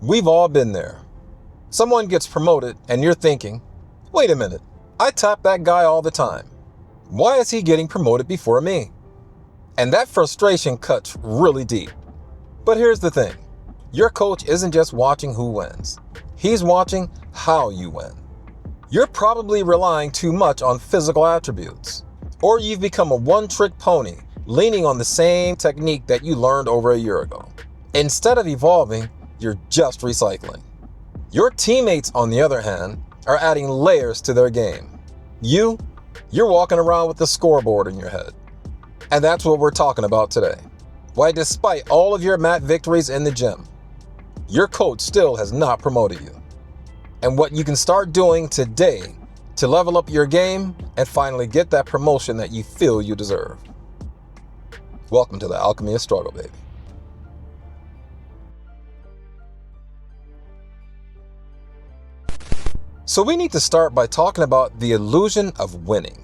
We've all been there. Someone gets promoted and you're thinking, wait a minute, I tap that guy all the time. Why is he getting promoted before me? And that frustration cuts really deep. But here's the thing. Your coach isn't just watching who wins. He's watching how you win. You're probably relying too much on physical attributes. Or you've become a one-trick pony, leaning on the same technique that you learned over a year ago. Instead of evolving, you're just recycling. Your teammates, on the other hand, are adding layers to their game. You're walking around with the scoreboard in your head. And that's what we're talking about today. Why, despite all of your mat victories in the gym, your coach still has not promoted you. And what you can start doing today to level up your game and finally get that promotion that you feel you deserve. Welcome to the Alchemy of Struggle, baby. So we need to start by talking about the illusion of winning.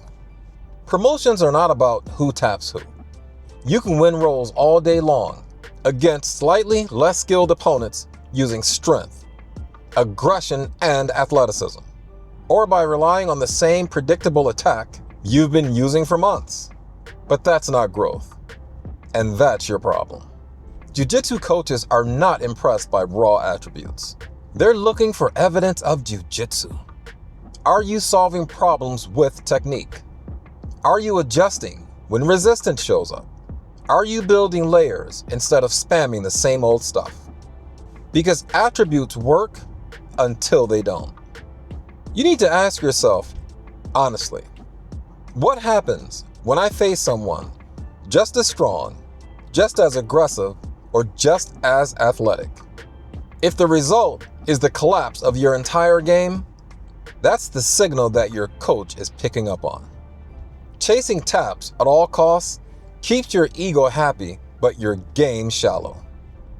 Promotions are not about who taps who. You can win roles all day long against slightly less skilled opponents using strength, aggression, and athleticism, or by relying on the same predictable attack you've been using for months. But that's not growth, and that's your problem. Jiu-Jitsu coaches are not impressed by raw attributes. They're looking for evidence of Jiu-Jitsu. Are you solving problems with technique? Are you adjusting when resistance shows up? Are you building layers instead of spamming the same old stuff? Because attributes work until they don't. You need to ask yourself, honestly, what happens when I face someone just as strong, just as aggressive, or just as athletic? If the result is the collapse of your entire game, that's the signal that your coach is picking up on. Chasing taps at all costs keeps your ego happy, but your game shallow.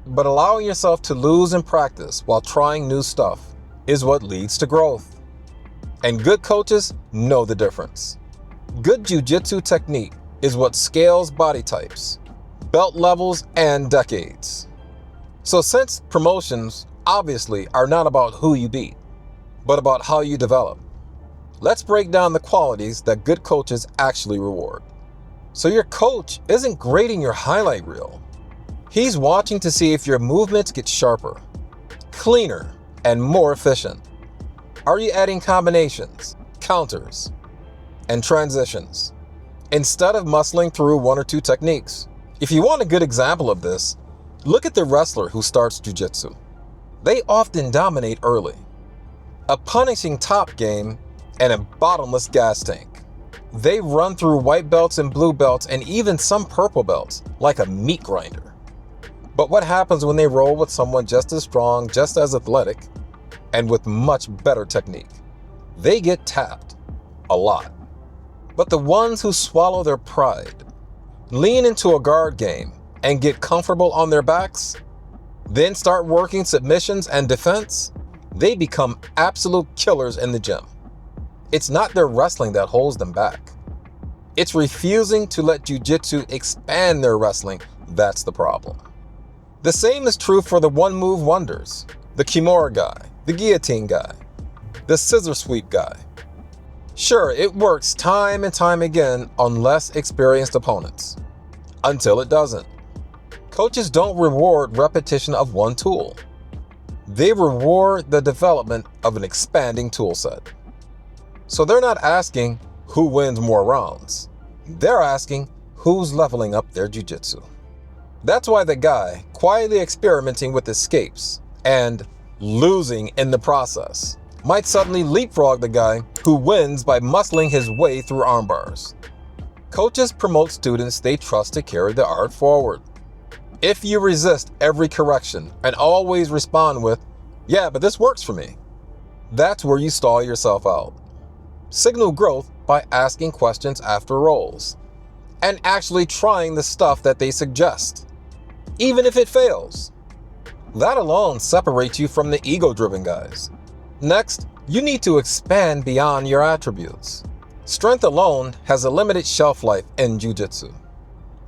But allowing yourself to lose in practice while trying new stuff is what leads to growth. And good coaches know the difference. Good jiu-jitsu technique is what scales body types, belt levels, and decades. So since promotions obviously are not about who you beat, but about how you develop, let's break down the qualities that good coaches actually reward. So your coach isn't grading your highlight reel. He's watching to see if your movements get sharper, cleaner, and more efficient. Are you adding combinations, counters, and transitions instead of muscling through one or two techniques? If you want a good example of this, look at the wrestler who starts jiu-jitsu. They often dominate early. A punishing top game and a bottomless gas tank. They run through white belts and blue belts and even some purple belts like a meat grinder. But what happens when they roll with someone just as strong, just as athletic, and with much better technique? They get tapped a lot. But the ones who swallow their pride, lean into a guard game, and get comfortable on their backs, then start working submissions and defense, they become absolute killers in the gym. It's not their wrestling that holds them back. It's refusing to let jiu-jitsu expand their wrestling that's the problem. The same is true for the one-move wonders, the Kimura guy, the guillotine guy, the scissor sweep guy. Sure, it works time and time again on less experienced opponents, until it doesn't. Coaches don't reward repetition of one tool. They reward the development of an expanding tool set. So they're not asking who wins more rounds. They're asking who's leveling up their jiu-jitsu. That's why the guy quietly experimenting with escapes and losing in the process might suddenly leapfrog the guy who wins by muscling his way through arm bars. Coaches promote students they trust to carry the art forward. If you resist every correction and always respond with, "Yeah, but this works for me," that's where you stall yourself out. Signal growth by asking questions after rolls and actually trying the stuff that they suggest, even if it fails. That alone separates you from the ego-driven guys. Next, you need to expand beyond your attributes. Strength alone has a limited shelf life in jiu-jitsu,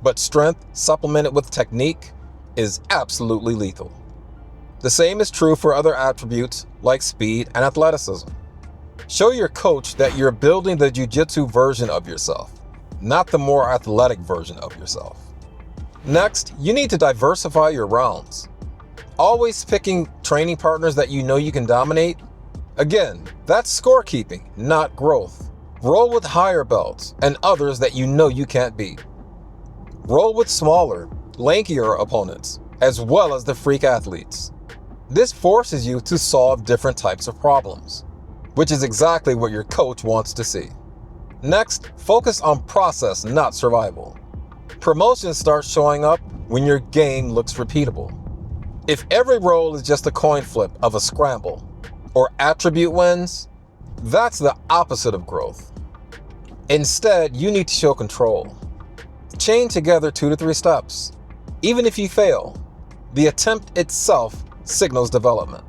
but strength supplemented with technique is absolutely lethal. The same is true for other attributes like speed and athleticism. Show your coach that you're building the Jiu Jitsu version of yourself, not the more athletic version of yourself. Next, you need to diversify your rounds. Always picking training partners that you know you can dominate? Again, that's scorekeeping, not growth. Roll with higher belts and others that you know you can't beat. Roll with smaller, lankier opponents, as well as the freak athletes. This forces you to solve different types of problems, which is exactly what your coach wants to see. Next, focus on process, not survival. Promotions start showing up when your game looks repeatable. If every roll is just a coin flip of a scramble or attribute wins, that's the opposite of growth. Instead, you need to show control. Chain together 2 to 3 steps. Even if you fail, the attempt itself signals development.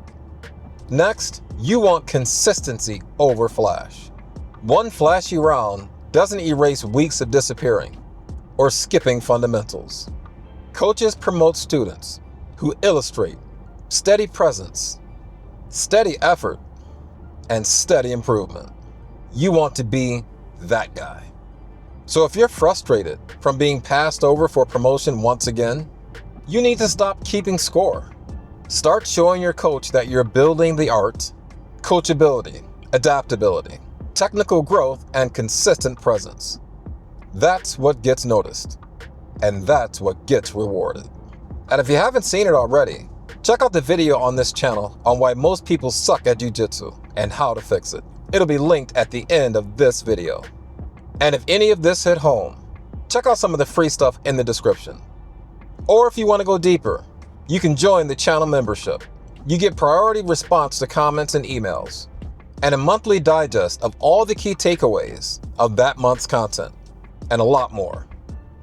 Next, you want consistency over flash. One flashy round doesn't erase weeks of disappearing or skipping fundamentals. Coaches promote students who illustrate steady presence, steady effort, and steady improvement. You want to be that guy. So if you're frustrated from being passed over for promotion once again, you need to stop keeping score. Start showing your coach that you're building the art, coachability, adaptability, technical growth, and consistent presence. That's what gets noticed, and that's what gets rewarded. And if you haven't seen it already, check out the video on this channel on why most people suck at Jiu Jitsu and how to fix it. It'll be linked at the end of this video. And if any of this hit home, check out some of the free stuff in the description. Or if you want to go deeper, you can join the channel membership. You get priority response to comments and emails, and a monthly digest of all the key takeaways of that month's content, and a lot more.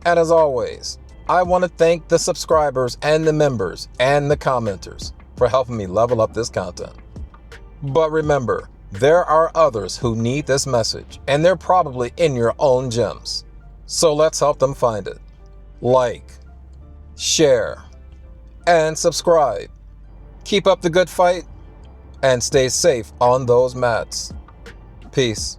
And as always, I want to thank the subscribers and the members and the commenters for helping me level up this content. But remember, there are others who need this message, and they're probably in your own gyms. So let's help them find it. Like, share, and subscribe. Keep up the good fight, and stay safe on those mats. Peace.